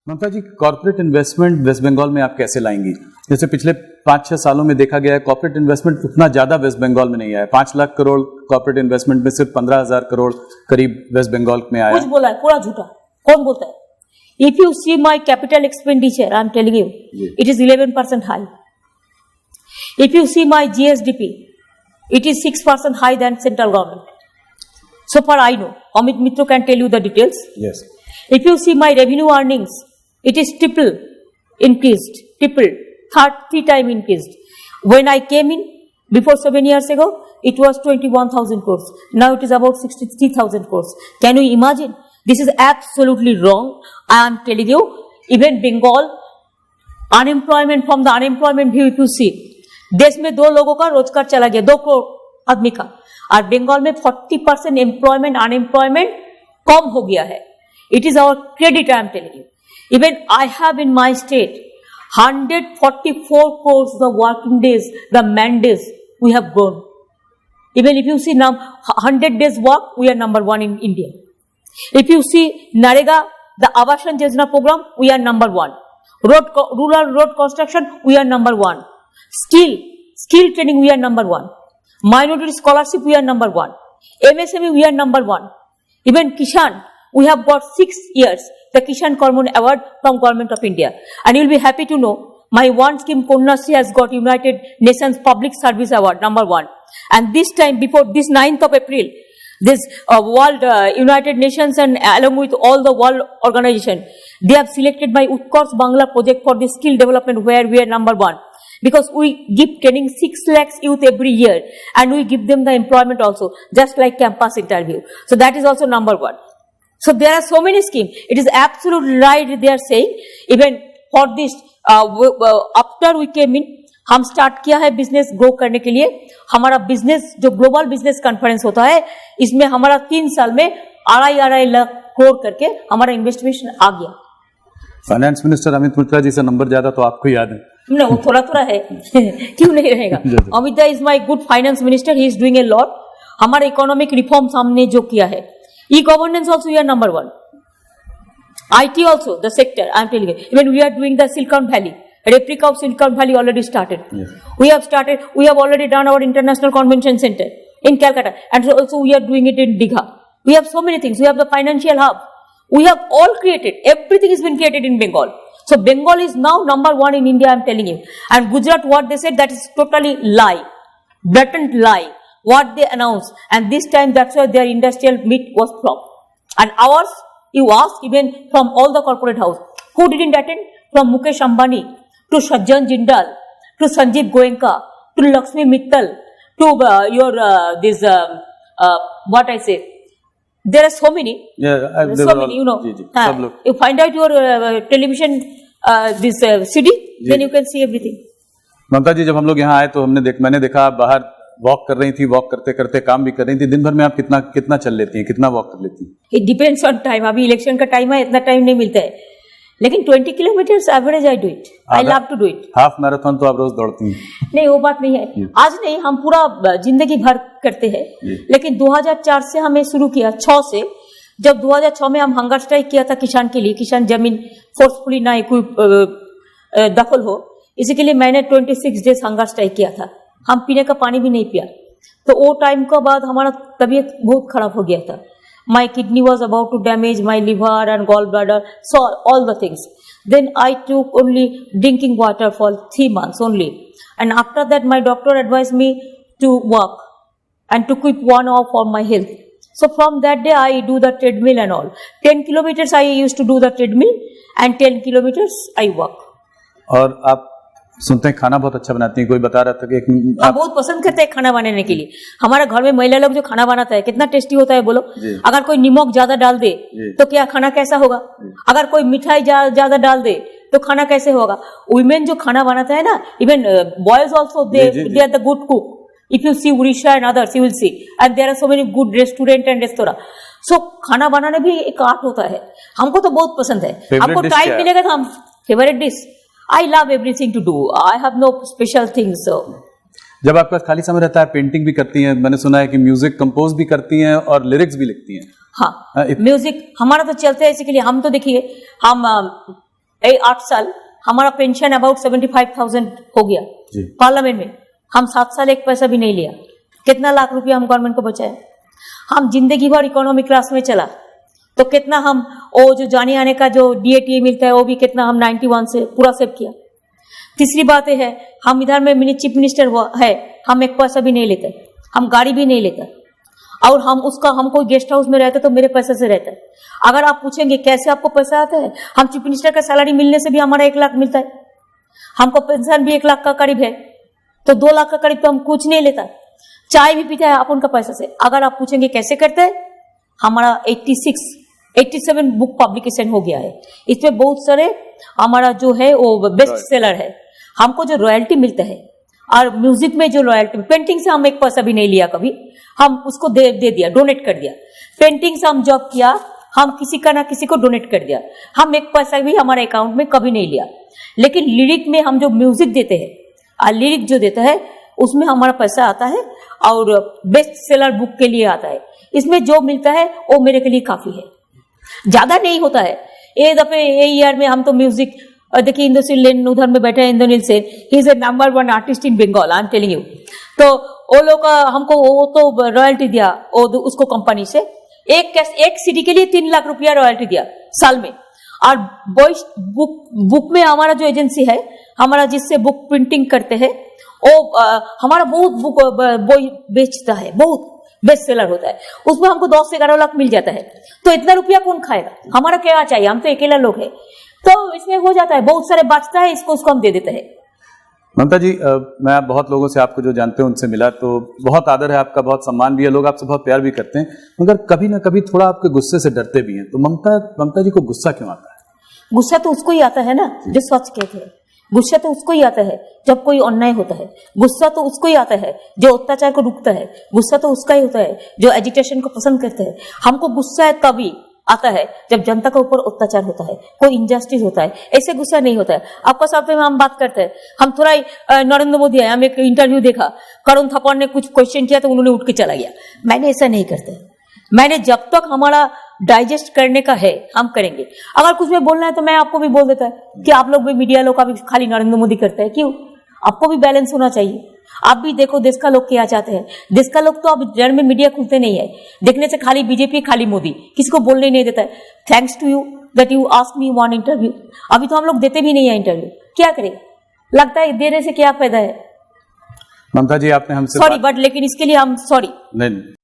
ममता जी, corporate investment waste Bengal में आप कैसे लाएंगी? जैसे पिछले 5-6 सालों में देखा गया है, कॉर्पोरेट इन्वेस्टमेंट उतना ज्यादा वेस्ट बंगाल में नहीं आया। 5 लाख करोड़ कॉर्पोरेट इन्वेस्टमेंट में सिर्फ 15,000 करोड़ करीब वेस्ट बंगाल में आया। कुछ बोला है, पूरा झूठा। कौन बोलता है? If you see my capital expenditure, I am telling you, it is 11% high. If you see my GSDP, it is 6% high than central government. So far I know. Amit Mitra can tell you the details. Yes. If you see my revenue earnings, it is triple increased, three times increased. When I came in before 7 years ago, it was 21,000 crores. Now it is about 63,000 crores. Can you imagine? This is absolutely wrong. I am telling you, even Bengal, unemployment from the unemployment view, if you see, देश में 2 लोगों का रोजगार चला गया, 2 करोड़ आदमी का, और बंगाल में 40% एम्प्लॉयमेंट अनएम्प्लॉयमेंट कम हो गया है. It is our credit, I am telling you. Even I have in my state 144 crores the working days, the man days we have grown. Even if you see now 100 days work, we are number 1 in India. If you see Narega, the Awasan Yojana program, we are number 1. Rural road construction, we are number 1. Skill training, we are number 1. Minority scholarship, we are number 1. MSME, we are number 1. Even Kishan, we have got 6 years the Kishan Karman Award from Government of India. And you will be happy to know, my one scheme Konyasri has got United Nations Public Service Award, number 1. And this time, before this 9th of April, this World United Nations and along with all the world organization, they have selected my Utkarsh Bangla project for the skill development, where we are number 1. Because we give training 6 lakhs youth every year, and we give them the employment also, just like campus interview. So that is also number 1. So there are so many schemes. It is absolutely right they are saying. Even for this, after we came in, हम start किया है business grow करने के लिए. हमारा business जो global business conference होता है, इसमें हमारा 3 साल में 2.5 लाख करोड़ करके हमारा इन्वेस्टमेंट आ गया. फाइनेंस मिनिस्टर अमित मित्रा जी से नंबर ज्यादा तो आपको याद है? नहीं, वो थोड़ा है. क्यों नहीं रहेगा? Amit is my good finance minister. He is doing a lot. हमारा इकोनॉमिक रिफॉर्म्स हमने जो किया है, e-governance also we are number 1. IT also, the sector, I am telling you. Even we are doing the Silicon Valley. Replica of Silicon Valley already started. Yes. We have already done our international convention center in Calcutta. And also we are doing it in Digha. We have so many things. We have the financial hub. We have all created. Everything has been created in Bengal. So Bengal is now number 1 in India, I am telling you. And Gujarat, what they said, that is totally lie. Blatant lie. What they announced, and this time that's why their industrial meet was flop. And ours, you ask even from all the corporate house, who didn't attend? From Mukesh Ambani to Sajjan Jindal to Sanjeev Goenka to Lakshmi Mittal to what I say. There are so many. Yeah, so many, you know. You find out your television this CD, then you can see everything. ममता जी, जब हम लोग यहाँ आए तो मैंने देखा आप बाहर वॉक कर रही थी. वॉक करते करते काम भी कर रही थी. दिन भर में आप कितना चल लेती हैं, कितना वॉक कर लेती हैं? It depends on time. अभी इलेक्शन का टाइम है, इतना टाइम नहीं मिलता है, लेकिन 20 kilometre average I do it. I love to do it. Half marathon तो आप रोज दौड़ती हैं? नहीं, वो बात नहीं है. आज नहीं, हम पूरा जिंदगी भर करते हैं. लेकिन 2004 से हमें शुरू किया, 6 से. जब 2006 में हम हंगर स्ट्राइक किया था किसान के लिए, किसान जमीन फोर्सफुली ना दखल हो, इसी के लिए मैंने 26 डेज हंगर स्ट्राइक किया था. हम पीने का पानी भी नहीं पिया. तो वो टाइम के बाद हमारा तबीयत बहुत खराब हो गया था. My kidney was about to damage, my liver and gall bladder, so all the things. Then I took only drinking water for 3 months only. And after that my doctor advise me to walk and to keep 1 hour for my health. So from that day I do the treadmill and all. 10 kilometers I used to do the treadmill and 10 kilometers I walk. और आप सुनते हैं खाना बहुत अच्छा बनाती हैं. कोई बता रहा था कि आप बहुत पसंद करते हैं खाना बनाने के लिए. हमारे घर में महिला लोग जो खाना बनाता है, कितना टेस्टी होता है बोलो. अगर कोई नमक ज्यादा डाल दे तो क्या खाना कैसा होगा? अगर कोई मिठाई ज्यादा डाल दे तो खाना कैसे होगा? वुमेन जो खाना बनाता है ना, even boys also they are the good cook. If you see Odisha and others, you will see, and there are so many good restaurant and restaurant. So खाना बनाना भी एक आर्ट होता है. हमको तो बहुत पसंद है. आपको टाइम मिलेगा तो हम favourite dish. I love everything to do. I have no special things. So जब आपका खाली समय रहता है, पेंटिंग भी करती हैं, मैंने सुना है कि म्यूजिक कंपोज भी करती हैं और लिरिक्स भी लिखती हैं. हाँ, म्यूजिक हमारा तो चलता है. इसी के लिए हम तो देखिए, हम 8 साल हमारा पेंशन अबाउट 75,000 हो गया जी। पार्लियामेंट में। हम 7 साल एक पैसा भी नहीं लिया। कितना लाख रुपया हम गवर्नमेंट को बचाए। हम जिंदगी भर इकोनॉमी क्लास में चला तो कितना हम वो जो जाने आने का जो DATA मिलता है वो भी कितना हम 91 से पूरा सेव किया। तीसरी बात है हम इधर में चीफ मिनिस्टर है, हम एक पैसा भी नहीं लेते, हम गाड़ी भी नहीं लेते, और हम कोई गेस्ट हाउस में रहते तो मेरे पैसे से रहता है। अगर आप पूछेंगे कैसे आपको पैसा आता है, हम चीफ मिनिस्टर का सैलरी मिलने से भी हमारा 1 लाख मिलता है, हमको पेंशन भी 1 लाख का करीब है, तो 2 लाख का करीब तो हम कुछ नहीं लेता। चाय भी पीता है अपन का पैसा से। अगर आप पूछेंगे कैसे करते हैं, हमारा 87 बुक पब्लिकेशन हो गया है, इसमें बहुत सारे हमारा जो है वो बेस्ट सेलर है। हमको जो रॉयल्टी मिलता है और म्यूजिक में जो रॉयल्टी, पेंटिंग से हम एक पैसा भी नहीं लिया कभी, हम उसको दे दिया, डोनेट कर दिया। पेंटिंग से हम जॉब किया, हम किसी का ना किसी को डोनेट कर दिया, हम एक पैसा भी हमारे अकाउंट में कभी नहीं लिया। लेकिन लिरिक में हम जो म्यूजिक देते हैं और लिरिक जो देता है उसमें हमारा पैसा आता है और बेस्ट सेलर बुक के लिए आता है। इसमें जो मिलता है वो मेरे के लिए काफी है, ज्यादा नहीं होता है। ये दफे ये ईयर में हम तो म्यूजिक देखिए, इंद्रशील लेन उधर में बैठे हैं, Indranil Sen, he is a number 1 artist in Bengal, I am telling you. तो वो लोग हमको वो तो रॉयल्टी दिया उसको कंपनी से, एक सीडी के लिए 3 लाख रुपया रॉयल्टी दिया साल में। और बॉयज बुक में हमारा जो एजेंसी है, हमारा जिससे बुक प्रिंटिंग करते हैं, वो हमारा बहुत बुक बॉय बेचता है, बहुत बेस्ट सेलर होता है, उसमें हमको 10 से 11 लाख मिल जाता है। तो इतना रुपया कौन खाएगा, हमारा क्या चाहिए, हम तो अकेला लोग है, तो इसमें हो जाता है, बहुत सारे बचता है, उसको हम दे देते हैं। ममता जी, मैं बहुत लोगों से आपको जो जानते हैं उनसे मिला, तो बहुत आदर है आपका, बहुत सम्मान भी है, लोग आपसे बहुत प्यार भी करते हैं, मगर कभी ना कभी थोड़ा आपके गुस्से से डरते भी हैं। तो ममता जी को गुस्सा क्यों आता है? गुस्सा तो उसको ही आता है ना जो सच कहते हैं, गुस्सा तो उसको ही आता है जब कोई अन्याय होता है, गुस्सा तो उसको ही आता है जो अत्याचार को रुकता है, गुस्सा तो उसका ही होता है जो एजिटेशन को पसंद करते हैं। हमको गुस्सा तभी आता है जब जनता के ऊपर अत्याचार होता है, कोई इनजस्टिस होता है, ऐसे गुस्सा नहीं होता है। आपका साथ में हम बात करते हैं, हम थोड़ा नरेंद्र मोदी है, हम एक इंटरव्यू देखा, करुण थप्पड़ ने कुछ क्वेश्चन किया तो उन्होंने उठ के चला गया। मैंने ऐसा नहीं करते, मैंने जब तक हमारा डाइजेस्ट करने का है हम करेंगे। अगर कुछ में बोलना है तो मैं आपको भी बोल देता है कि आप लोग भी मीडिया लोग का भी खाली नरेंद्र मोदी करते हैं, क्यों? आपको भी बैलेंस होना चाहिए। आप भी देखो देश का लोग क्या चाहते हैं। देश का लोग तो अब जड़ में मीडिया खुलते नहीं है, देखने से खाली बीजेपी खाली मोदी, किसी को बोलने नहीं देता है। Thanks to you that you ask me one interview. अभी तो हम लोग देते भी नहीं है इंटरव्यू, क्या करें, लगता है देने से क्या फायदा है। ममता जी, आपने हमसे सॉरी बट लेकिन इसके लिए हम सॉरी नहीं